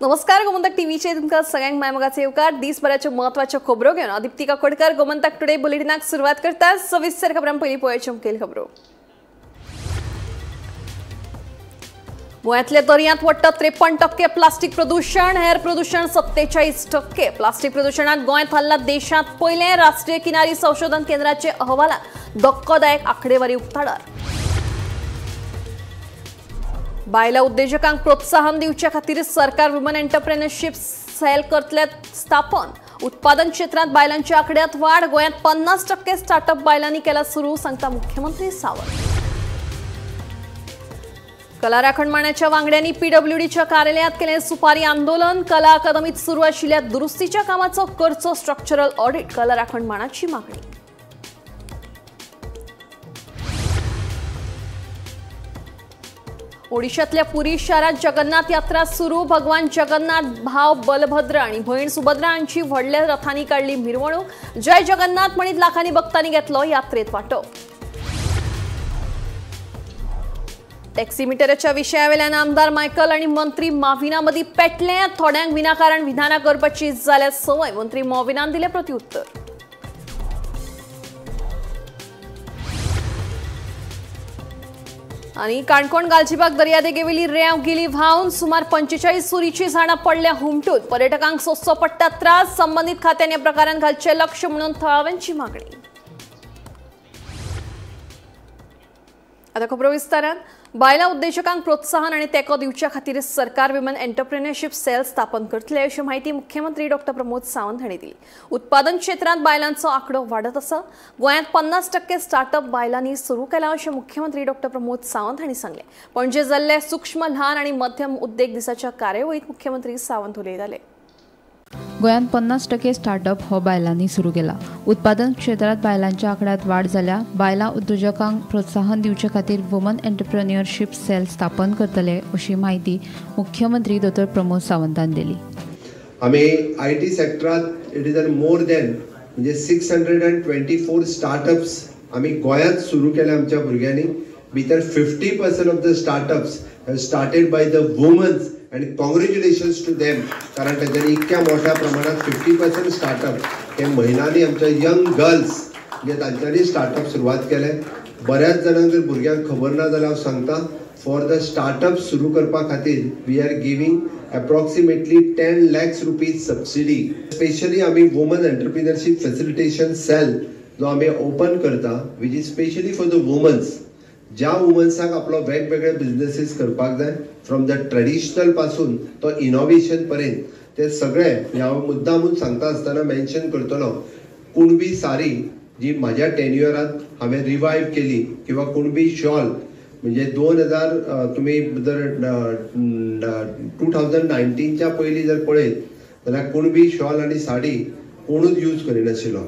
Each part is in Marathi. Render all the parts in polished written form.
नमस्कार, गोमंतक टीव्हीचे तुमका सगळ्यांक मायमगाचे येवकार दिसभराच्यो महत्वाच्यो खबरो घेवन दीप्तिका कोडकर गोमंतक टुडे बुलेटिनाक सुरुवात करता। सविस्तर खबरां पयलीं पळोवया मुखेल खबरो। गोंयांतल्या दर्यांत वट्टा 53% प्लास्टिक प्रदूषण, हेर प्रदूषण 47%। प्लास्टिक प्रदूषणात गोंयांत हल्ला देशांत पयले राष्ट्रीय किनारी संशोधन केंद्राचे अहवालात धक्कोदायक आंकडेवारी उक्ताडार। बायला उद्योजकांक प्रोत्साहन दिवचे खातीर सरकार वुमन एंटरप्रेन्योरशिप सेल करतले स्थापन। उत्पादन क्षेत्रांत बायलांच्या आंकड्यात वाढ, गोंयांत 50% स्टार्टअप बायलांनी केला सुरू, सांगता मुख्यमंत्री सावंत। कला राखणमानाच्या वांगड्यांनी पीडब्ल्यूडीच्या कार्यालयात केले सुपारी आंदोलन। कला अकादमीत सुरू आशिल्ल्या दुरुस्तीच्या कामाचो करचो स्ट्रक्चरल ऑडिट, कला राखणमानाची मागणी। ओडिशातल्या पुरी शारात जगन्नाथ यात्रा सुरू। भगवान जगन्नाथ, भाव बलभद्र आणि भयण सुभद्रा हांची व्हडल्या रथांनी काढली मिरवणूक। जय जगन्नाथ म्हणीत लाखांनी भक्तांनी घेतलो यात्रेत वांटो। टॅक्सीमीटरच्या विशयावेल्यान आमदार मायकल आणि मंत्री माविना मदीं पेटले। थोड्यांक विनाकारण विधानां करपाची जाल्या सवय, मंत्री माविनान दिले प्रत्युत्तर। आणि काणकोण गालजीबाग दर्यादेगेवेली रेंव गेली व्हांवन, सुमार 45 सुरीची झाडां पडल्या हुमटून। पर्यटकांक सोंसचो पडटा त्रास, संबंधित खात्यान ह्या प्रकारांत घालचे लक्ष म्हणून थळाव्यांची मागणी। आता खबरो विस्तारान। बायला उद्योजकांक प्रोत्साहन आणि तेको दिवच्या खातीर सरकार वुमन एंटरप्रेन्योरशिप सेल स्थापन करतले, अशी माहिती मुख्यमंत्री डॉ प्रमोद सावंत हांणी दिली। उत्पादन क्षेत्रांत बायलांचो आंकडो वाडत आसा। गोंयांत 50% स्टार्टअप बायलांनी सुरू केला, अशें मुख्यमंत्री डॉ प्रमोद सावंत हांणी सांगले। पणजे जाल्ल्या सूक्ष्म ल्हान आणि मध्यम उद्देग दिसाच्या कार्यावळीत मुख्यमंत्री सावंत उलयताले। गोंयांत 50% स्टार्टअप हो बायलांनी सुरू केला। उत्पादन क्षेत्रात बायलांच्या आंकड्यात वाढ जाल्या। बायलां उद्योजकांक प्रोत्साहन दिवचे खातीर वुमन एंटरप्रेन्योरशिप सेल स्थापन करतले, अशी माहिती मुख्यमंत्री डॉ प्रमोद सावंतान दिली। आमी आयटी सेक्टरात इट इज मोर देन म्हणजे 624 स्टार्टअप्स आमी गोंयांत सुरू केले आमच्या भुरग्यांनी। भितर 50% of the startups have started by the womens आणि कॉंग्रॅच्युलेशन्स टू देम, कारण त्यांनी इतक्या मोठ्या प्रमाणात 50% स्टार्टअप हे महिलांनी, आमच्या यंग गर्ल्स म्हणजे तांच्यांनी स्टार्टअप सुरवात केले। बऱ्याच जणांक जर भुरग्यांक खबर ना जाल्यार हांव सांगता, फॉर द स्टार्टअप सुरू करपा खातीर we are giving approximately 10 lakhs rupees subsidy. Specially आमी वुमन एंटरप्रेन्योरशिप फॅसिलिटेशन सेल जो आमी ओपन करता, which is specially for the womens, ज्या वुमन्सांक आपलो वेगवेगळे बिझनेसीस करपाक जाय, फ्रॉम द ट्रेडिशनल पासून तो इनोव्हेशन पर्यंत, ते सगळे हांव मुद्दामून सांगता आसतना मेन्शन करतलो। कुणबी साडी जी म्हाज्या टेन्युअरांत हांवें रिवायव केली, किंवा कुणबी शॉल म्हणजे 2000 तुमी जर 2019च्या पयलीं जर पळयत जाल्यार कुणबी शॉल आनी साडी कोणूच यूज करिनाशिल्लो।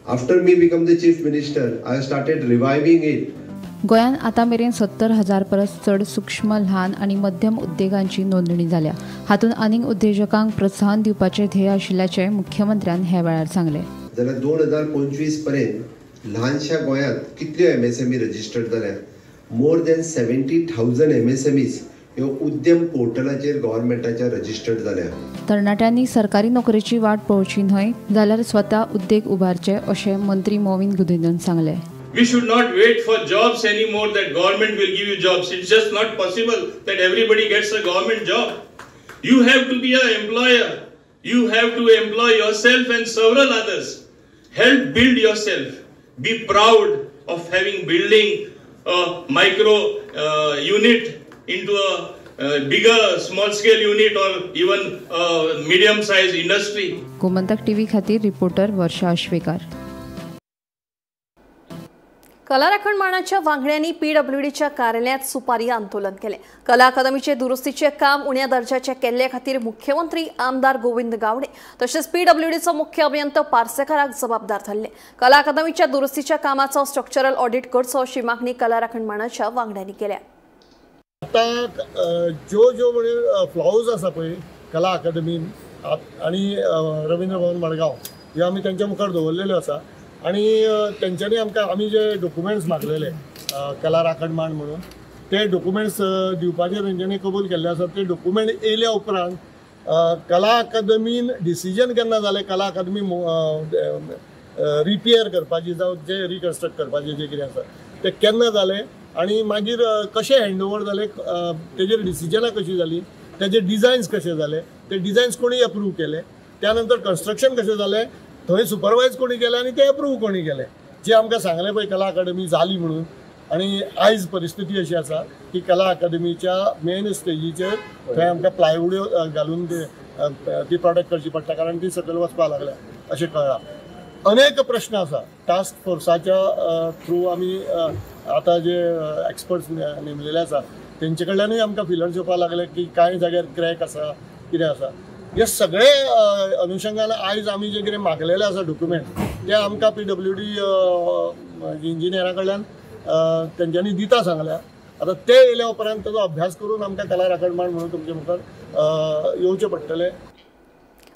After me become the chief minister I have started reviving it. गोंयांत आतां मेरेन 70,000 परस चड सूक्ष्म ल्हान आणि मध्यम उद्देगांची नोंदणी जाल्या। हातूंत आनीक उद्योजकांक प्रोत्साहन दिवपाचे ध्येय आशिल्ल्याचे मुख्यमंत्र्यान ह्या वेळार सांगले। जाल्यार 2025 पर्यंत ल्हानशा गोंयांत कितल्यो एमएसएमई रजिस्टर्ड जाल्या? मोर देन 70,000 एमएसएमईज ह्यो उद्यम पोर्टलाचेर गव्हर्नमेंटाच्या रजिस्टर्ड जाल्या। तरणाट्यांनी सरकारी नोकरेची वाट पळोवची न्हय जाल्यार स्वता उद्देग उबारचे, अशें मंत्री मोविन गुदिन्यान सांगले। We should not wait for jobs anymore that government will give you jobs. It's just not possible that everybody gets a government job. You have to be an employer. You have to employ yourself and several others. Help build yourself. Be proud of having building a micro unit into a bigger small scale unit or even a medium size industry. Gomantak TV खातीर रिपोर्टर वर्षा अश्वेकार। कला राखणमानाच्या वांगड्यांनी पीडब्ल्यूडीच्या कार्यालयात सुपारी आंदोलन केले। कला अकादमीचे दुरुस्तीचे काम उण्या दर्जाचे केल्ले खातीर मुख्यमंत्री आमदार गोविंद गावडे तसेच पीडब्ल्यूडीचो मुख्य अभियंता पार्सेकाराक जबाबदार धरले। कला अकादमीच्या दुरुस्तीच्या कामाचो स्ट्रक्चरल ऑडिट करचो, अशी मागणी कला राखणमानाच्या वांगड्यांनी केल्या। आता जो म्हणजे फ्लावर्स आसा पळय कला अकादमीन आणि रवींद्र भवन मडगांव हे आमी त्यांच्या मुखार दवरलेल्यो आसा। आणि त्यांच्यानी आमी जे डॉक्युमेंट्स मागलेले कला राखणमाण म्हणून, ते डॉक्युमेंट्स दिवपाचे तेंच्यांनी कबूल केल्ले आसा। ते डॉक्युमेंट येयल्या उपरांत कला अकादमीन डिसिजन केन्ना जालें कला अकादमी रिपेयर करपाची जावं जे रिकन्स्ट्रक्ट करपाचें जे कितें आसा तें केन्ना जालें आनी मागीर कशें हँडओवर जालें, तेजेर डिसिजनां कशीं जालीं, तेजे डिझायन्स कशे जाले, ते डिझायन्स कोणी अप्रूव केले, त्यानंतर कन्स्ट्रक्शन कशें जालें, थंय सुपरवायज कोणी केलें आनी ते अप्रूव कोणी केलें, जे आमकां सांगलें पळय कला अकादमी जाली म्हणून. आनी आयज परिस्थिती अशी आसा की कला अकादमीच्या मेन स्टेजीचेर थंय आमकां प्लायवूड घालून ती प्रोटेक्ट करची पडटा कारण ती सकयल वचपाक लागल्या अशें कळ्ळां. अनेक प्रश्न आसा टास्क फोर्साच्या थ्रू आमी आतां जे एक्सपर्ट्स नेमलेले आसा तेंचे कडल्यानूय आमकां फिलर्स येवपाक लागले की कांय जाग्यार क्रॅक आसा कितें आसा. हे सगळे अनुशंगान आयज आमी जे कितें मागलेले आसा डॉक्युमेंट ते आमकां PWD इंजिनियरा कडल्यान तेंच्यांनी दिता सांगल्या. आतां ते येयल्या उपरांत ताचो अभ्यास करून आमकां कला राखणदार म्हणून तुमचे मुखार येवचें पडटलें.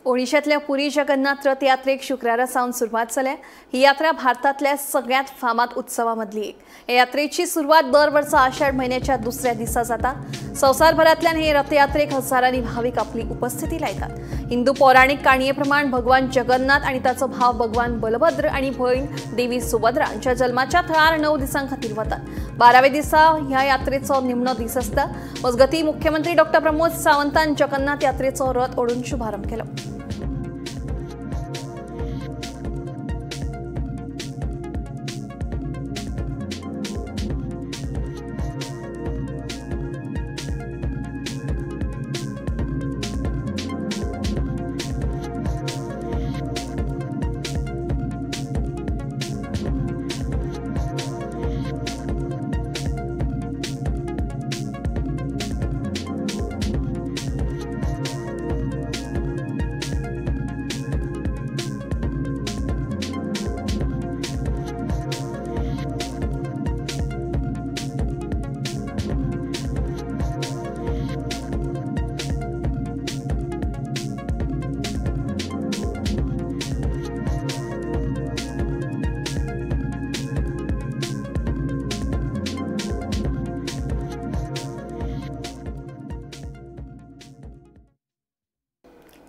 ओडिशांतल्या पुरी जगन्नाथ रथ यात्रेक शुक्रारा सावन सुरवात जाल्या. ही यात्रा भारतांतल्या सगळ्यात फामाद उत्सवां मदली एक. हे यात्रेची सुरवात दर वर्सा आषाढ म्हयन्याच्या दुसऱ्या दिसा जाता. संवसारभरांतल्यान हे रथयात्रेक हजारांनी भाविक आपली उपस्थिती लायतात. हिंदू पौराणिक काणये प्रमाण भगवान जगन्नाथ आनी ताचो भाव भगवान बलभद्र आनी भयण देवी सुभद्रा हांच्या जल्माच्या थळार 9 दिसां खातीर वतात. 12व्या दिसा ह्या यात्रेचो निमणो दीस आसता. मजगतीं मुख्यमंत्री डॉ. प्रमोद सावंतान जगन्नाथ यात्रेचो रथ ओडून शुभारंभ केलो.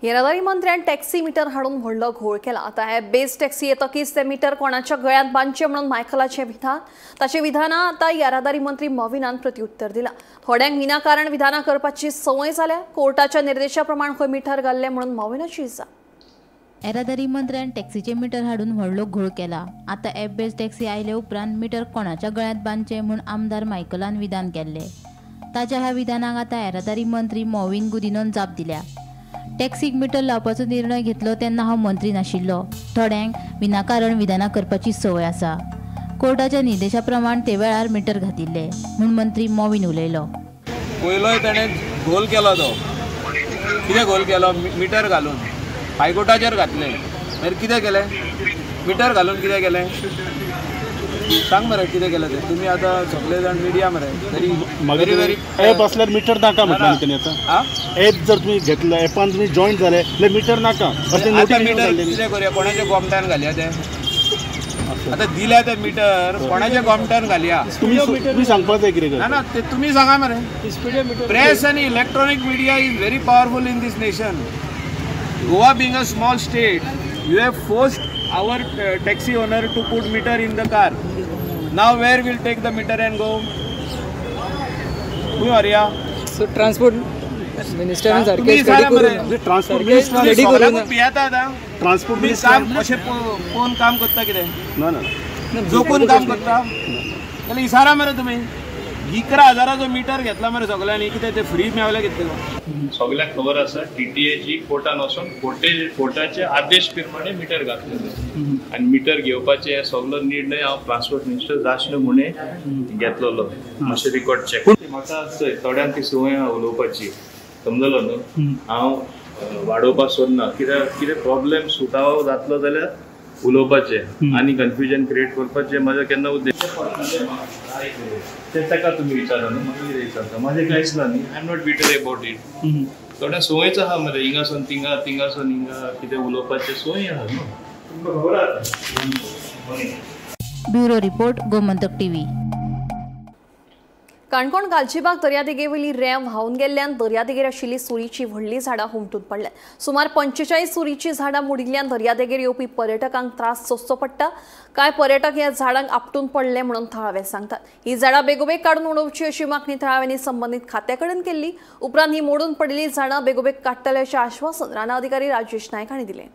येरादारी मंत्र्यान टॅक्सी मीटर हाडून व्हडलो घोळ केला. आता हे बेस टॅक्सी येतकीच ते मीटर कोणाच्या गळ्यांत बांदचे म्हणून मायकलाचे विधान. ताचे विधानां आता येरादारी मंत्री मॉविनान प्रत्युत्तर दिला. थोड्यांक विनाकारण विधानां करपाची संवय जाल्या. कोर्टाच्या निर्देशा प्रमाण खंय मीटर घाल्ले म्हणून मॉविनाची इजा. येरादारी मंत्र्यान टॅक्सीचे मीटर हाडून व्हडलो घोळ केला. आता ॲप बेस टॅक्सी आयले उपरांत मीटर कोणाच्या गळ्यांत बांदचे म्हूण आमदार मायकलान विधान केल्ले. ताच्या ह्या विधानाक आता येरादारी मंत्री मॉविन गुदिनोन जाप दिल्या. टॅक्सीक मीटर लावपाचो निर्णय घेतलो तेन्ना हांव मंत्री नाशिल्लो. थोड्यांक विनाकारण विधानां करपाची संवय आसा. कोर्टाच्या निर्देशा प्रमाण ते वेळार मीटर घातिल्ले म्हूण मंत्री मॉविन उलयलो. पयलोय ताणें घोल केलो तो. कितें घोल केलो? मीटर घालून हायकोर्टाचेर घातले. मागीर कितें केलें? मीटर घालून कितें केलें? सांग मरे कितें केलें तें. तुमी आतां सगळे जाण मिडिया मरे तरी व्हेरी व्हेरी एप असल्यार मीटर नाका म्हटलें तेणी. आतां एप जर तुमी घेतलो एपान तुमी जॉईन जाले जाल्यार मीटर नाका. मीटर कितें करूया? कोणाच्या गोमट्यान घालया ते? आतां दिल्या ते मीटर कोणाच्या गोमट्यान घालया? तुमी सांगपाक जाय कितें ना ते तुमी सांगा मरे. प्रेस आनी electronic media is very powerful in this nation. Goa being a small state, you have forced our taxi owner to put meter in the car. Now where will take the meter and go? Who are ya? So transport minister ने तुम्ही सांगा मरे. ट्रान्सपोर्ट मिनिस्टर रेडी करून पियाता आता ट्रान्सपोर्ट तुम्ही काम अशें पोवन काम करता कितें? ना ना जोकून काम करता जाल्यार इसारा मरे तुमी. 11,000 मीटर घेतला मरे सगळ्यांनी. कितें ते फ्री मेळले कितें? सगळ्यांक खबर आसा TTAची कोर्टान वचून कोर्टाचे आदेश प्रमाणे मीटर घातलेले आनी मीटर घेवपाचे सगळो निर्णय हांव ट्रान्सपोर्ट मिनिस्टर जाय आसलो म्हणून घेतलेलो. मातशें रिकॉर्ड चॅक. म्हाका थोड्यांक ती संवय उलोवपाची समजलो न्हू. हांव वाडोवपाक सोदना. कितें प्रॉब्लेम सुटावो जातलो जाल्यार उलोवपाचें आनी कन्फ्युजन क्रिएट करपाचें म्हाजो केन्ना उद्देश. तें ताका तुमी विचारा न्हू. म्हाका कितें विचारता? म्हाजें कांयच ना न्ही. आय एम नॉट बिटर अबाउट इट. थोड्या संवयच आहा मरे. हिंगासून थिंगा थिंगासून हिंगा कितें उलोवपाचें संवय आहा न्हू. तुमकां खबर आसा. Bureau report Gomantak TV. Canacona Galgibaga दर्यादेगेवयली रेंव व्हांवन गेल्ल्यान दर्यादेगेर आशिल्ली सुरीची व्हडली झाडां हुमटून पडल्यात। सुमार 45 सुरीची झाडां मोडिल्ल्यान दर्यादेगेर येवपी पर्यटकांक त्रास सोंसचो पडटा। कांय पर्यटक ह्या झाडांक आपटून पडले म्हणून थळावे सांगतात। ही झाडां बेगोबेग काडून उडोवची अशी मागणी थळाव्यांनी संबंधित खात्याकडेन केल्ली। उपरांत ही मोडून पडिल्ली झाडां बेगोबेग काडटले अशें आश्वासन राना अधिकारी राजेश नायक हांणी दिलें।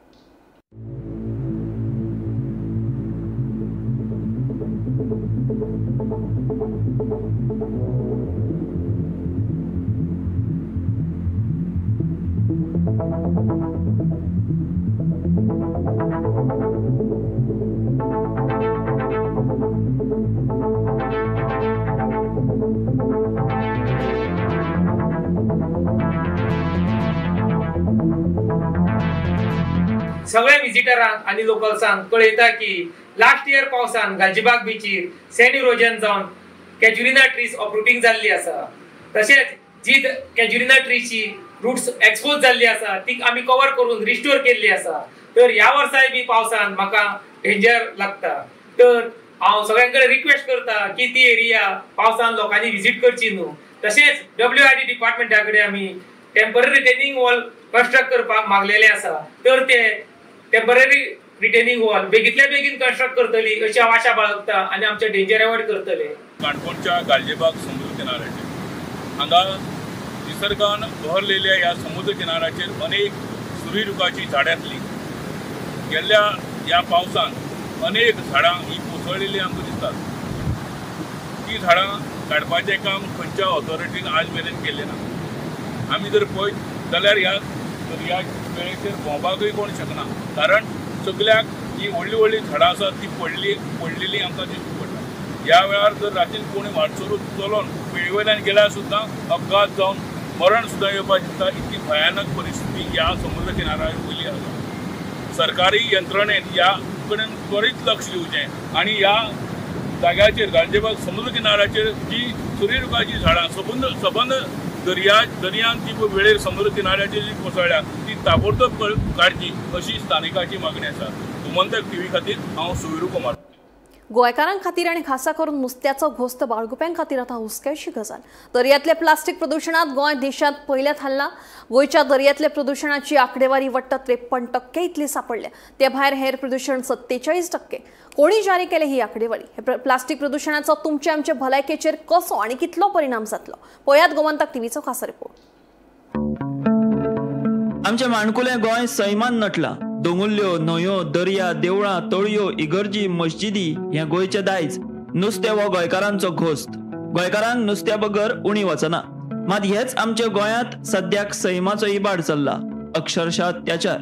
सगळे विजिटरांक आणि लोकल्सांक कळयता की लास्ट इयर पावसान गालजीबाग बीचीर सँड इरोजन जावन कॅज्युरिना ट्रीज ऑपरूटिंग जाल्ली आसा। तशेंच जी कॅज्युरिना ट्रीची रूट्स एक्सपोज जाल्ली आसा ती आमी कव्हर करून रिस्टोर केल्ली आसा। तर ह्या वर्साय बी पावसान म्हाका डेंजर लागता। तर हांव सगळ्यांकडे रिक्वेस्ट करता की ती एरिया पावसान लोकांनी विजिट करची न्हू। तशेंच WID डिपार्टमेंटा कडेन आमी टेम्पररी रिटेनिंग वॉल कंस्ट्रक्ट करपाक मागलेले आसा। तर ते टेम्पररी रिटेनिंग वॉल बेगीतल्या बेगीन कंस्ट्रक्ट करतली अशी हांव आशा बाळगता आणि आमचे डेंजर अवॉइड करतले। काणकोणच्या गालजीबाग समुद्र किनाऱ्याचेर हांगा निसर्गान बहरलेल्या ह्या समुद्र किनाऱ्याचेर अनेक सुरीरुखाची झाडांतली गेल्ल्या ह्या पावसान अनेक झाडां ही कोसळलेली आमकां दिसतात। ती झाडां काडपाचें काम खंयच्या ऑथॉरिटीन आज मेरेन केल्लें ना। आमी जर पळयत जाल्यार ह्या वेळेचेर भोंवपाकूय कोण शकना, कारण सगळ्याक ही व्हडली व्हडली झाडां आसात ती पडलेली आमकां दिश्टी पडटा। ह्या वेळार जर रातीन कोणी वाटसरू चलोन वेळेवयल्यान गेल्यार सुद्दां अपघात जावन मरण सुद्दां येवपाक शकता। इतकी भयानक परिस्थिती ह्या समुद्र किनाऱ्यार वयली आसा। सरकारी यंत्रणेन ह्या कडेन त्वरीत लक्ष दिवचें आणि ह्या जाग्याचेर गालजीबाग समुद्र किनाऱ्याचेर जी सुरीरुखाची झाडां सबंद दर्यान ती वेळेर समुद्र किनाऱ्याचेर जी कोसळ्ळ्या ती ताबडतोब काडची अशी स्थानिकाची मागणी आसा। गोमंतक TV खातीर हांव सुविरू कुमार। गोंयकारां खातीर आनी खासा करून नुस्त्याचो घोस्त बाळगुप्यां खातीर आतां हुस्क्याची गजाल। दर्यांतल्या प्लास्टीक प्रदूषणांत गोंय देशांत पयल्या थारला। गोंयच्या दर्यांतल्या प्रदूषणाची आंकडेवारी वट्ट 53% इतली सापडल्या। ते भायर हेर प्रदूषण 47%। कोणी जारी केले ही आंकडेवारी? हे प्लास्टीक प्रदूषणाचो तुमचे आमचे भलायकेचेर कसो आनी कितलो परिणाम जातलो? पळयात गोमंतक TVचो खास रिपोर्ट। आमचे माणकुले गोंय सैमान नटला। दोंगुल्ल्यो, न्हंयो, दर्या, देवळां, तळयो, इगर्जी, मस्जिदी हे गोंयचे दायज। नुस्तें हो गोंयकारांचो घोस्त। गोंयकारांक नुस्त्या बगर उणी वचना। मात हेच आमच्या गोंयांत सद्याक सैमाचो इबाड चल्ला, अक्षरशः अत्याचार।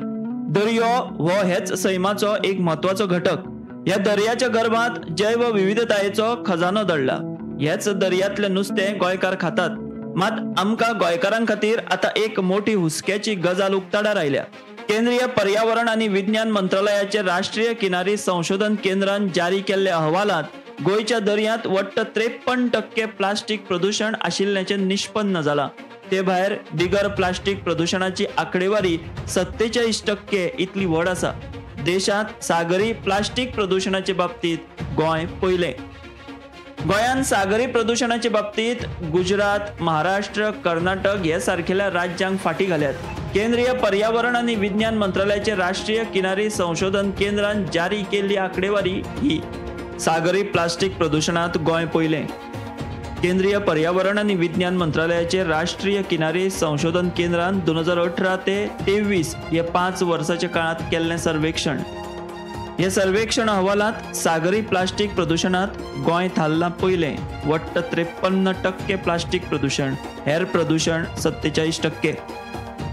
दर्यो हो हेच सैमाचो एक म्हत्वाचो घटक। ह्या दर्याच्या गर्भात जैव विविधतायेचो खजानो दडला। हेच दर्यांतले नुस्तें गोंयकार खातात। मात आमकां गोंयकारां खातीर आतां एक मोठी हुस्क्याची गजाल उक्ताडार आयल्या। केंद्रीय पर्यावरण आणि विज्ञान मंत्रालयाचे राष्ट्रीय किनारी संशोधन केंद्रान जारी केल्ल्या अहवालात गोंयच्या दर्यांत वट्ट 53% प्लास्टीक प्रदूषण आशिल्ल्याचे निष्पन्न जाला। ते भायर बिगर प्लास्टीक प्रदूषणाची आंकडेवारी 47% इतली व्हड आसा। देशांत सागरी प्लास्टीक प्रदूषणाचे बाबतीत गोंय पयले। गोंयान सागरी प्रदूषणाच्या बाबतीत गुजरात, महाराष्ट्र, कर्नाटक हे सारखेल्या राज्यांक फाटी घाल्यात। केंद्रीय पर्यावरण आणि विज्ञान मंत्रालयाचे राष्ट्रीय किनारी संशोधन केंद्रान जारी केल्ली आंकडेवारी ही सागरी प्लास्टीक प्रदूषणात गोंय पयले। केंद्रीय पर्यावरण आणि विज्ञान मंत्रालयाचे राष्ट्रीय किनारी संशोधन केंद्रान 2018 ते 23 हे 5 वर्षाच्या काळात केल्लें सर्वेक्षण। हे सर्वेक्षण अहवालात सागरी प्लास्टीक प्रदूषणात गोंय थारला पयले। वट्ट 53% प्लास्टीक प्रदूषण, हेर प्रदूषण 47%।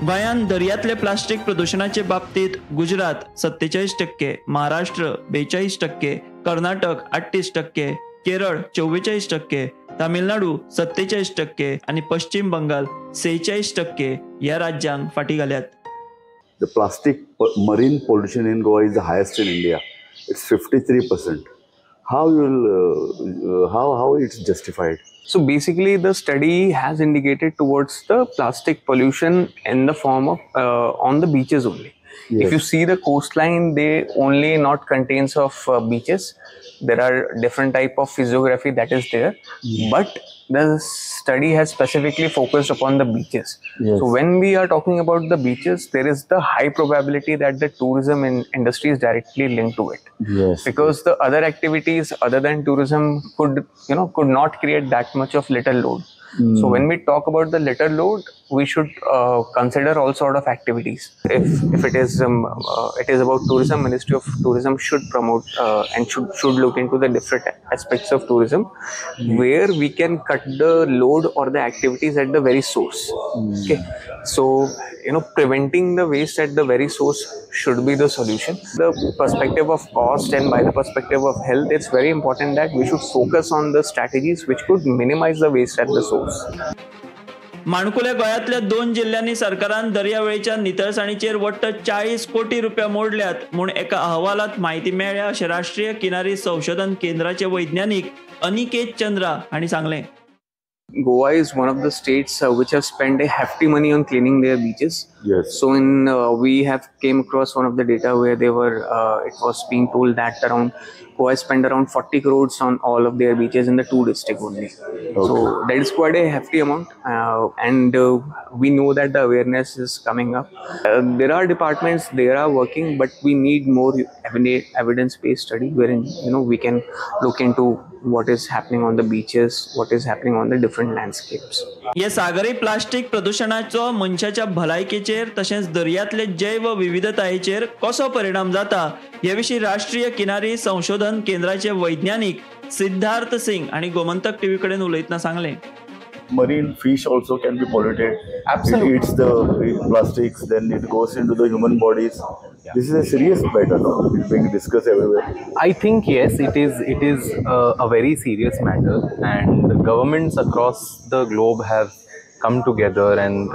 गोंयान दर्यांतले प्लास्टीक प्रदूषणाचे बाबतीत गुजरात 47%, महाराष्ट्र 42%, कर्नाटक 38%, केरळ 44%, तामिळनाडू 47% आणि पश्चिम बंगाल 46% या राज्यांक फाटी घाल्यात। The plastic marine pollution in Goa is the highest in India. It's 53%. How it's justified? So basically, the study has indicated towards the plastic pollution in the form of on the beaches only. If you see the coastline, they only not contains of beaches. There are different type of physiography that is there, but the study has specifically focused upon the beaches. So when we are talking about the beaches, there is the high probability that the tourism industry is directly linked to it. Because the other activities other than tourism could not create that much of litter load. So when we talk about the litter load, we should consider all sort of activities. If it is about tourism, Ministry of Tourism should promote and should look into the different aspects of tourism where we can cut the load or the activities at the very source. Okay, so preventing the waste at the very source should be the solution. The perspective of cost and by the perspective of health, it's very important that we should focus on the strategies which could minimize the waste at the source. माणकुले गोंयांतल्या 2 जिल्ह्यांनी सरकारान दर्यावेळेच्या नितळसाणीचेर वट्ट 40 कोटी रुपया मोडल्यात म्हूण एका अहवालात माहिती मेळ्ळ्या अशें राष्ट्रीय किनारी संशोधन केंद्राचे वैज्ञानिक अनिकेत चंद्रा हांणी सांगलें. Goa is one of the states which have spent a hefty money on cleaning their beaches. So we have came across one of the data where it was being told that Goa spent around 40 crores on all of their beaches in the 2 districts only. So that is quite a hefty amount, and we know that the awareness is coming up. There are departments, they are working, but we need more evidence-based study wherein we can look into what is happening on the beaches, what is happening on the different landscapes. हे सागरी प्लास्टिक प्रदूषणाचो मनशाच्या भलायकेचेर तशेंच दर्यांतले जैव विविधतायेचेर कसो परिणाम जाता हे विशीं राष्ट्रीय किनारी संशोधन केंद्राचे वैज्ञानिक सिद्धार्थ सिंग आणि गोमंतक टीव्ही कडेन उलयतना सांगलें. Marine fish also can be polluted. Absolutely. It eats the plastics, then it goes into the human bodies. This is a serious matter now. It's being discussed everywhere. I think yes, it is a very serious matter, and the governments across the globe have come together, and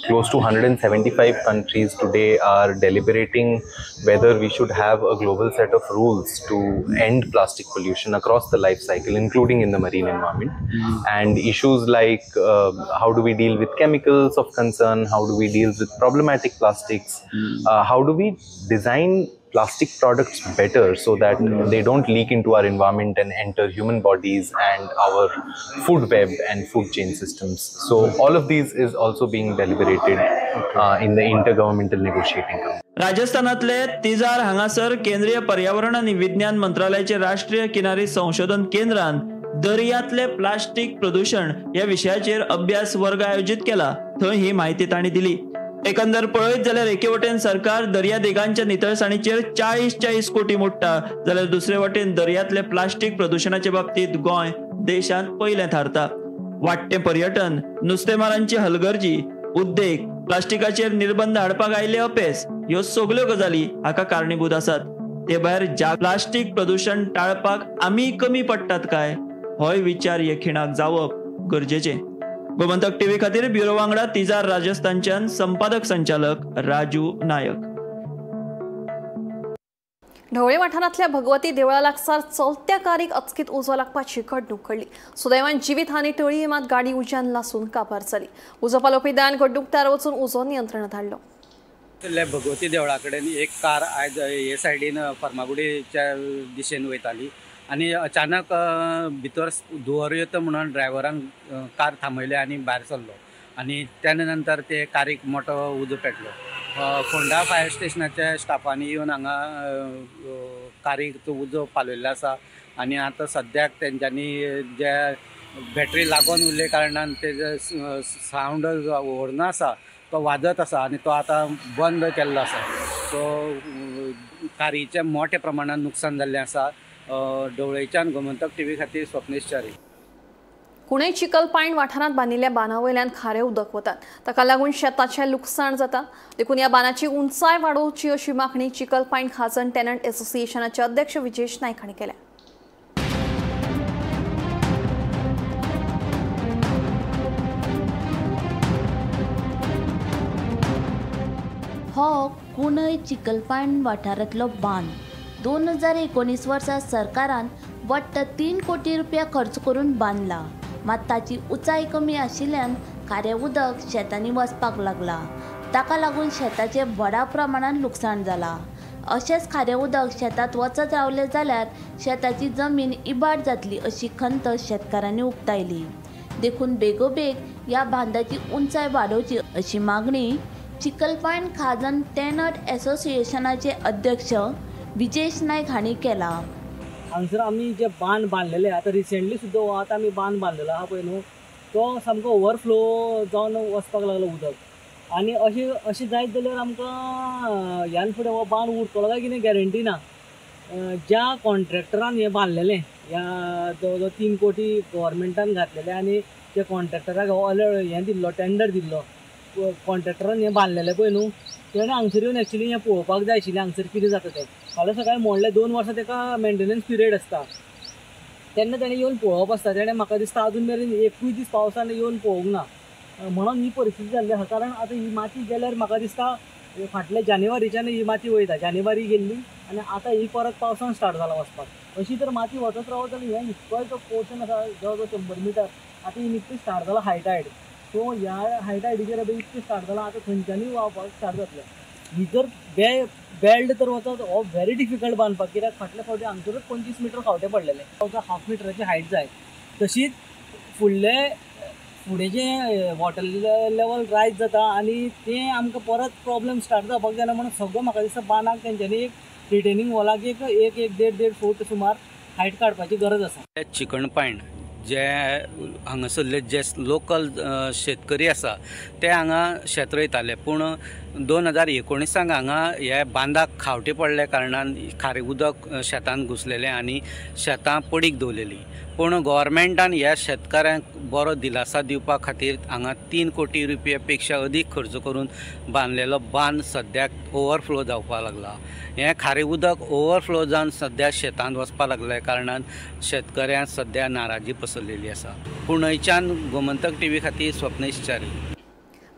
close to 175 countries today are deliberating whether we should have a global set of rules to end plastic pollution across the life cycle, including in the marine environment. And issues like how do we deal with chemicals of concern, how do we deal with problematic plastics, how do we design plastic products better so that they don't leak into our environment and enter human bodies and our food web and food chain systems. So all of these is also being deliberated in the intergovernmental negotiating committee. राजस्थानातले तिजार हांगासर केंद्रीय पर्यावरण आणि विज्ञान मंत्रालयाचे राष्ट्रीय किनारी संशोधन केंद्रान दर्यांतले प्लास्टिक प्रदूषण या विशयाचेर अभ्यास वर्ग आयोजित केला. थंय ही माहिती तांणी दिली. एकंदर पळयत जाल्यार एके वटेन सरकार दर्या देगांच्या नितळसाणीचेर 40 कोटी मोडटा, जाल्यार दुसरे वटेन दर्यांतले प्लास्टिक प्रदूषणाच्या बाबतीत गोंय देशांत पयलें थारता. वाडटें पर्यटन, नुस्तेमारांची हलगर्जी, उद्देग, प्लास्टिकाचेर निर्बंध हाडपाक आयिल्ले अपेस ह्यो सगल्यो गजाली हाका कारणीभूत आसात. ते भायर प्लास्टिक प्रदूषण टाळपाक आमी कमी पडटात काय होय विचार हे खिणाक जावप गरजेचें. गोमंतक टीव्ही खातीर ब्युरो वांगडा तिजार राजस्थानच्यान संपादक संचालक राजू नायक. ढवळे वाठारांतल्या भगवती देवळा लागसार चलत्या कारीक अचकीत उजो लागपाची घडणूक घडली. सुदैवान जिवीत हानी टळ्ळी, मात गाडी उज्यान लासून काबार जाली. उजो पालोवपी दान घडणूकदार वचून उजो नियंत्रणात हाडलो. भगवती देवळा कडेन एक कार आयज हे सायडीन फर्मागुडीच्या दिशेन वयताली आणि अचानक भितर धुंवर येता म्हणून ड्रायव्हरान कार थांबयली आणि भायर सरलो आणि त्यानंतर ते कारीक मोठो उजो पेटलो. फोंडा फायर स्टेशनाच्या स्टाफांनी येवन हांगा कारीक तो उजो पालयल्लो आसा आणि आता सद्याक तेंच्यांनी जे बॅटरी लागून उरले कारणान तेजो सावंड व्हरना आसा तो वाजत आसा आणि तो आता बंद केल्लो आसा. सो कारीचें मोठ्या प्रमाणात नुकसान जाल्लें आसा. ढवळेच्यान गोमंतक टीव्ही खातीर स्वप्नेश च्यारी. कुणय चिकलपायण वाठारांत बांदिल्ल्या बांदावयल्यान खारें उदक वतात, ताका लागून शेताचें लुकसाण जाता. देखून ह्या बांदाची उंचाय वाडोवची अशी मागणी चिकलपायण खाजन टेनंट असोसिएशनाचे अध्यक्ष विजेश नायक हांणी केल्या. हो कुणय चिकलपायण वाठारांतलो बांद 2019 वर्सा सरकारान वट्ट 3 कोटी रुपया खर्च करून बांदला. मात ताची उंचाय कमी आशिल्ल्यान खारें उदक शेतांनी वचपाक लागला. ताका लागून शेताचे व्हडा प्रमाणात लुकसाण जाला. अशेंच खारें उदक शेतात वचत रावले जाल्यार शेताची जमीन इबाड जातली अशी खंत शेतकारांनी उक्तायली. देखून बेगोबेग ह्या बांदाची उंचाय वाडोवची अशी मागणी चिकलपाण खाजन टेनट असोसिएशनाचे अध्यक्ष विजेश नायक हांणी केला. हांगसर आमी जे बांद बांदलेले आतां रिसेंटली सुद्दां हो आतां आमी बांद बांदलेलो आहा पळय न्हू, तो सामको ओवरफ्लो जावन वचपाक लागलो उदक. आनी अशें जायत जाल्यार आमकां ह्यान फुडें हो बांद उरतलो काय कितें गॅरंटी ना. ज्या कॉन्ट्रॅक्टरान हें बांदलेलें, ह्या जवळ जवळ 3 कोटी गव्हर्मेंटान घातलेले आनी त्या कॉन्ट्रॅक्टराक हें दिल्लो, टेंडर दिल्लो. कॉन्ट्रॅक्टरान हें बांदलेलें पळय न्हू, तेणें हांगसर येवन एक्चुली हें पळोवपाक जाय आशिल्लें हांगसर कितें जाता तें. फाल्यां सकाळीं म्हणलें 2 वर्सां ताका मेंटेनन्स पिरियड आसता, तेन्ना ताणें येवन पळोवप आसता. ताणें म्हाका दिसता अजून मेरेन 21 दीस पावसान येवन पळोवंक ना. म्हणून ही परिस्थिती जाल्ली आसा. कारण आतां ही माती गेल्यार म्हाका दिसता फाटल्या जानेवारीच्यान ही माती वयता. जानेवारी गेल्ली आनी आतां ही परत पावसान स्टार्ट जाला वचपाक. अशी तर माती वचत रावत जाल्यार हें इतकोय जो पोर्शन आसा जवळ जवळ 100 मिटर, आतां ही निकती स्टार्ट जाला हाय टायड. सो ह्या हाय टायडीचेर इतकें स्टार्ट जाला, आतां खंयच्यानूय व्हांवपाक स्टार्ट जातलें. ही जर बेल्ड तर वचत हो व्हेरी डिफिकल्ट बांदपाक, कित्याक फाटल्या फावटी हांगसरूच 25 मिटर खावटे पडलेले. हाफ मिटराची हायट जाय. तशीच फुडें जे वॉटर लेवल रायज जाता आनी तें आमकां परत प्रॉब्लेम स्टार्ट जावपाक जायना. म्हणून सगळो म्हाका दिसता बांदाक तेंच्यांनी एक रिटेनिंग वॉलाक एक 1.5 फूट सुमार हायट काडपाची गरज आसा. चिकणपाण जे हांगासरले जे लोकल शेतकरी आसा ते हांगा शेत रोयताले, पूण 2019 हांगा हे बांदाक खावटे पडले कारणान खारें उदक शेतान घुसलेलें आनी शेतां पडीक दवरलेलीं. पूण गव्हर्मेंटान ह्या शेतकाऱ्यांक बरो दिलासा दिवपा खातीर हांगा 3 कोटी रुपया पेक्षा अदीक खर्च करून बांदलेलो बांद सद्याक ओवरफ्लो जावपाक लागला. हें खारें उदक ओवरफ्लो जावन सद्या शेतांत वचपाक लागल्या कारणान शेतकऱ्यांक सद्या नाराजी पसरलेली आसा. पुणेच्यान गोमंतक टीव्ही खातीर स्वप्नेश च्यारी.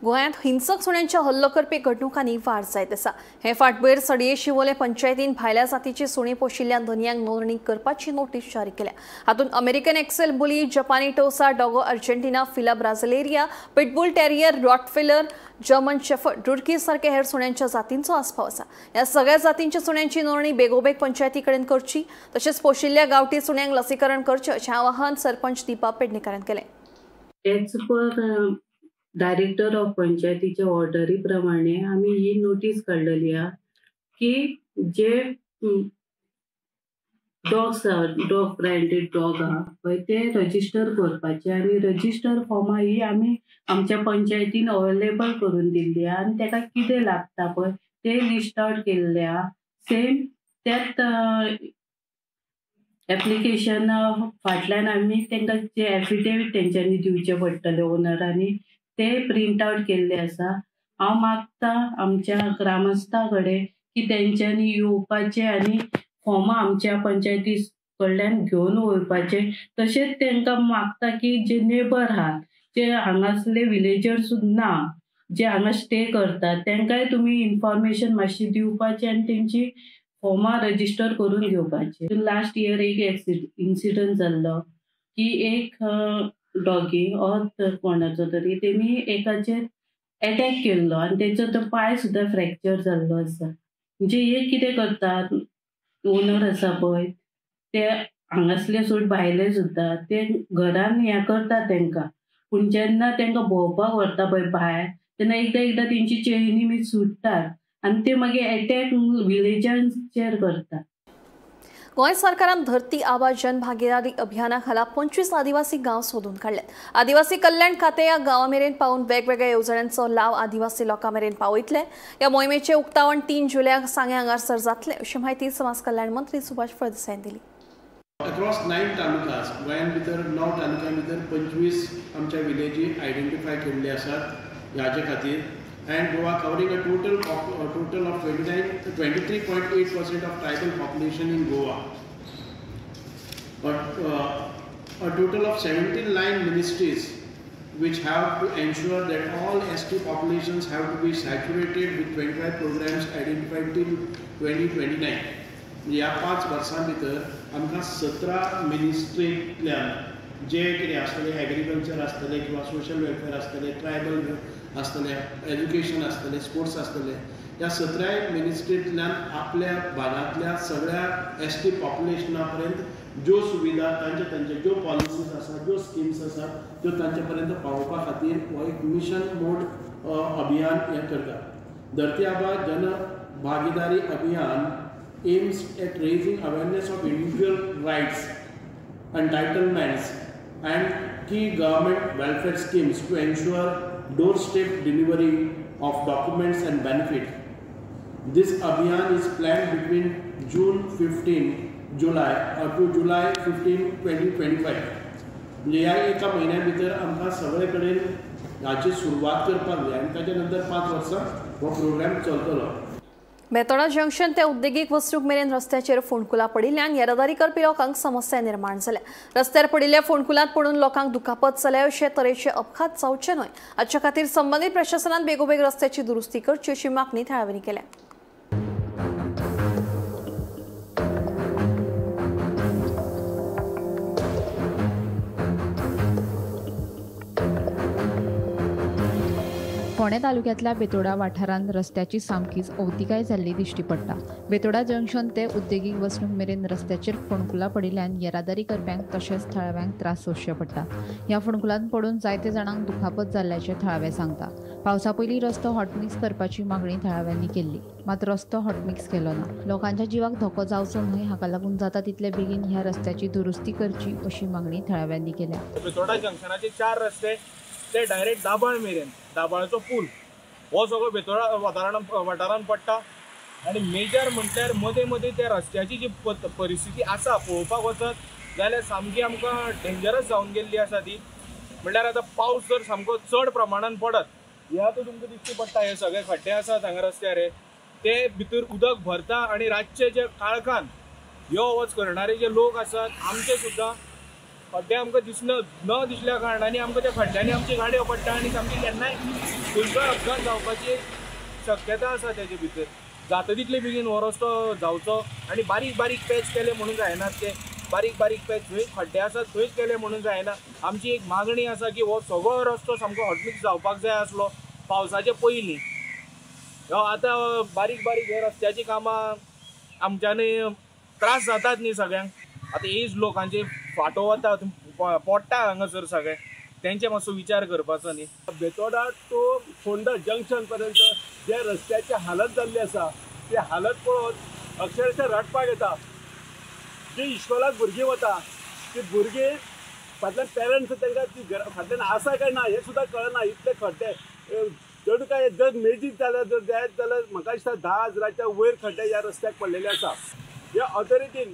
गोंयांत हिंसक सुण्यांच्या हल्लो करपी घडणुकांनी वाड जायत आसा. हे फाटभुंयेर सडये शिवोले पंचायतीन भायल्या जातीची सुणी पोशिल्ल्या धनयांक नोंदणी करपाची नोटीस जारी केल्या. हातूंत अमेरिकन एक्सेल बुली, जपानी Tosa, Dogo Argentino, Fila Brasileiro, pit bull terrier, rottweiler, German shepherd, रुडकी सारखे हेर सुण्यांच्या जातींचो आस्पाव आसा. ह्या सगळ्या जातींच्या सुण्यांची नोंदणी बेगोबेग पंचायती कडेन करची, तशेंच पोशिल्ल्या गांवठी सुण्यांक लसीकरण करचें अशें आवाहन सरपंच दीपा पेडणेकारान केलें. एज पर डायरेक्टर ऑफ पंचायतीच्या ऑर्डरी प्रमाणे आम्ही ही नोटीस काढलेली आहे की जे डॉग ब्रँडेड डॉग आहा पळय ते रजिस्टर करपाचे आणि रजिस्टर फॉर्मां ही आमी आमच्या पंचायतीन अवेलेबल करून दिल्ली आहा आनी ताका कितें लागता पळय ते लिस्ट आउट केल्ले आहा. सेम त्यात एप्लिकेशन फाटल्यान आमी तांकां जे एफिडेवीट तेंच्यांनी दिवचे पडटले ओनरांनी ते प्रिंट आउट केल्ले आसा. हांव मागता आमच्या ग्रामस्था कडेन की तेंच्यांनी येवपाचे आनी फॉर्मां आमच्या पंचायती कडल्यान घेवन वयपाचे. तशेंच तांकां मागता की जे नेबर आहात जे हांगासले विलेजर्स ना जे हांगा स्टे करतात तांकांय तुमी इन्फॉर्मेशन मातशी दिवपाची आनी तेंची फॉर्मां रजिस्टर करून घेवपाचे. लास्ट इयर एक इन्सिडंट जाल्लो की एक डॉगी और कोणाचो तरी तेमी एकाचेर अटॅक केल्लो आनी तेचो तो पाय सुद्दां फ्रॅक्चर जाल्लो आसा. म्हणजे हे कितें करतात ओनर आसा पळय ते हांगासले सोड भायले सुद्दां ते घरान हें करतात तांकां, पूण जेन्ना तांकां भोंवपाक व्हरता पळय भायर तेन्ना एकदां तेंची चेनी बी सुट्टात आनी ते मागीर अटॅक विलेजांचेर करतात. गोंय सरकारान धरती आबा जनभागीदारी अभियाना खाला 25 आदिवासी गांव सोदून काढल्यात. आदिवासी कल्याण खाते या गांवामेरेन पावून वेगवेगळ्या येवजण्यांचो लाव आदिवासी लोकांमेरेन पावयतले. ह्या मोहिमेचे उक्तावण 3 जुलयाक सांगे हांगासर जातले अशी माहिती समाज कल्याण मंत्री सुभाष फळदेसायन दिली. अक्रॉस 9 तालुकास गोंयान भितर 9 तालुक्यां भितर 25 आमच्या विलेजी आयडेंटिफाय केल्ले आसात ह्याचे खातीर. And Goa covering a total of 23.8% of tribal population in Goa. But a total of 17 line ministries which have to ensure that all ST populations have to be saturated with 25 programs identified till 2029. ह्या 5 वर्सां भितर आमकां 17 मिनिस्ट्रींतल्यान जे कितें आसतलें एग्रीकल्चर आसतलें किंवा सोशल वेलफेअर आसतलें ट्रायबल आसतलें एज्युकेशन आसतलें स्पोर्ट्स आसतलें ह्या 17 मिनिस्ट्रींतल्यान आपल्या भागांतल्या सगळ्या एसटी पॉप्युलेशना पर्यंत ज्यो सुविधा तांचे ज्यो पॉलिसीज आसात ज्यो स्किम्स आसात त्यो तांचे पर्यंत पावोवपा खातीर हो एक मिशन मोड अभियान हें करता. धरती आबा जन भागीदारी अभियान aims at raising awareness of individual rights, entitlements and key government welfare schemes to ensure doorstep delivery of documents and benefits. This abhiyan is planned between June 15 July to July 15 2025. म्हणजे ह्या एका महिन्या भितर आमकां सगळे कडेन हाची सुरवात करपाक जाय आनी ताच्या नंतर 5 वर्सां हो प्रोग्राम चलतलो. बेतोडा जंक्शन ते उद्देगीक वस्तूक मेरेन रस्त्याचेर फोंडकुलां पडिल्ल्यान येरादारी करपी लोकांक समस्या निर्माण जाल्या. रस्त्यार पडिल्ल्या फोंडकुलांत पडून लोकांक दुखापत जाल्या अशे तरेचे अपघात जावचे न्हय हाचे खातीर संबंदीत प्रशासनान बेगोबेग रस्त्याची दुरुस्ती करची अशी मागणी थळाव्यांनी केल्या. फोंडे तालुक्यांतल्या बेतोडा वाठारांत रस्त्याची सामकीच अवतिकाय जाल्ली दिश्टी पडटा. बेतोडा जंक्शन ते उद्देगीक वसणूक मेरेन रस्त्याचेर फोंडकुलां पडिल्ल्यान येरादारी करप्यांक तशेंच थळाव्यांक त्रास सोंसचे पडटा. ह्या फोंडकुलांत पडून जायते जाणांक दुखापत जाल्ल्याचे थळावे सांगता. पावसा पयलीं रस्तो हॉटमिक्स करपाची मागणी थळाव्यांनी केल्ली, मात रस्तो हॉटमिक्स केलो ना. लोकांच्या जिवाक धोको जावचो न्हय हाका लागून जाता तितले बेगीन ह्या रस्त्याची दुरुस्ती करची अशी मागणी थळाव्यांनी केल्या. बेतोडा जंक्शनाचे 4 रस्ते ते डायरेक्ट दाबाळ मेरेन, दाबाळचो पूल हो सगळो बेतोडा वाठारांत पडटा आनी मेजर म्हटल्यार मदें मदें त्या रस्त्याची जी परिस्थिती आसा पळोवपाक वचत जाल्यार सामकी आमकां डेंजरस जावन गेल्ली आसा ती. म्हटल्यार आतां पावस जर सामको चड प्रमाणान पडत ह्या तो तुमकां दिश्टी पडटा हे सगळे खड्डे आसात हांगा रस्त्यार ते भितर उदक भरता आनी रातचे जे काळखान यो वच करणारे जे लोक आसात आमचे सुद्दां खड्डे आमकां न दिसल्या कारणांनी आमकां त्या खड्ड्यांनी आमची गाडयो पडटा आनी सामकी केन्नाय खंयचोय अपघात जावपाची शक्यता आसा तेजे भितर. जाता तितले बेगीन हो रस्तो जावचो आनी बारीक बारीक पॅच केले म्हणून जायनात ते बारीक बारीक पॅच खंय खड्डे आसात थंयच केले म्हणून जायना. आमची एक मागणी आसा की हो सगळो रस्तो सामको हॉटमिक्स जावपाक जाय आसलो पावसाचे पयलीं. आतां बारीक बारीक हे रस्त्याची कामां आमच्यांनी त्रास जातात न्ही सगळ्यांक. आतां एज लोकांचे फाटो वता पडटा हांगासर सगळे तेंचे मातसो विचार करपाचो न्ही. बेतोडा टू फोंडा जंक्शन पर्यंत जे रस्त्याची हालत जाल्ली आसा ती हालत पळोवन अक्षरशः रडपाक येता. जी इस्कॉलाक भुरगीं वता ती भुरगीं फाटल्यान पेरंट्स तांकां ती फाटल्यान आसा काय ना हें सुद्दां कळना. इतले खड्डे जर काय जर मेजीक जाल्यार जर जायत जाल्यार म्हाका दिसता 10,000च्या वयर खड्डे ह्या रस्त्याक पडलेले आसा. ह्या ऑथॉरिटीन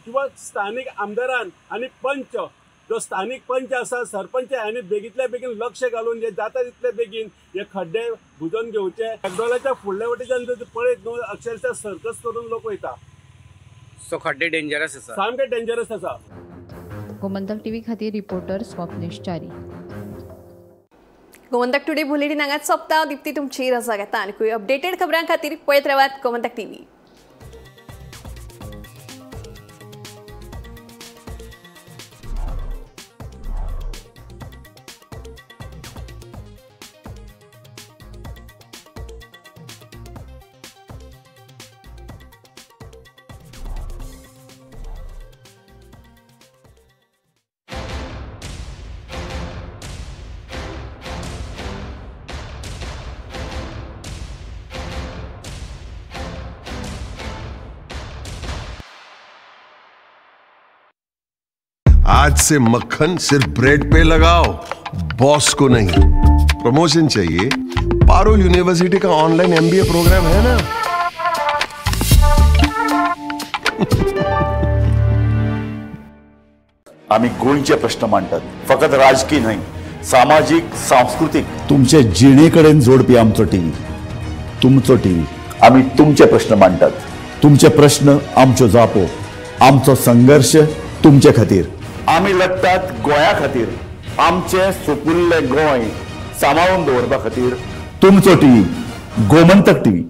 किंवा स्थानिक आमदारान आनी पंच जो स्थानिक पंच आसा सरपंच हांणी बेगींतल्या बेगीन लक्ष घालून जे जाता तितले बेगीन हे खड्डे बुजोवन घेवचे. मॅकडॉनाच्या फुडल्या वटेच्यान जर पळयत न्हू अक्षरशः सर्कस करून लोक वयता. सो खड्डे डेंजरस आसा सामके डेंजरस आसा. गोमंतक टीव्ही खातीर reporter Swapnesh Chari. Gomantak today bulletin हांगाच सोंपता. दिप्ती तुमची रजा घेता आनी अपडेटेड खबरां खातीर पळयत रावात गोमंतक टीव्ही. आज से मक्खन सिर्फ ब्रेड पे लगाओ, बॉस को नहीं. प्रमोशन चाहिए? पारुल यूनिवर्सिटी का ऑनलाइन MBA प्रोग्राम है ना. आम्ही गोंयचे प्रश्न मांडतात, फकत राजकीय नाही, सामाजिक सांस्कृतिक. तुमचे जिणेकडेन जोडपी आमचो टीव्ही, तुमचो टीव्ही. आम्ही तुमचे प्रश्न मांडतात, तुमचे प्रश्न आमच्यो जापो, आमचो संघर्ष तुमचे खातीर. आम्ही लढतात गोंया खातीर, आमचे सोपुल्ले गोंय सांबाळून दवरपा खातीर. तुमचो टीव्ही, गोमंतक टीव्ही.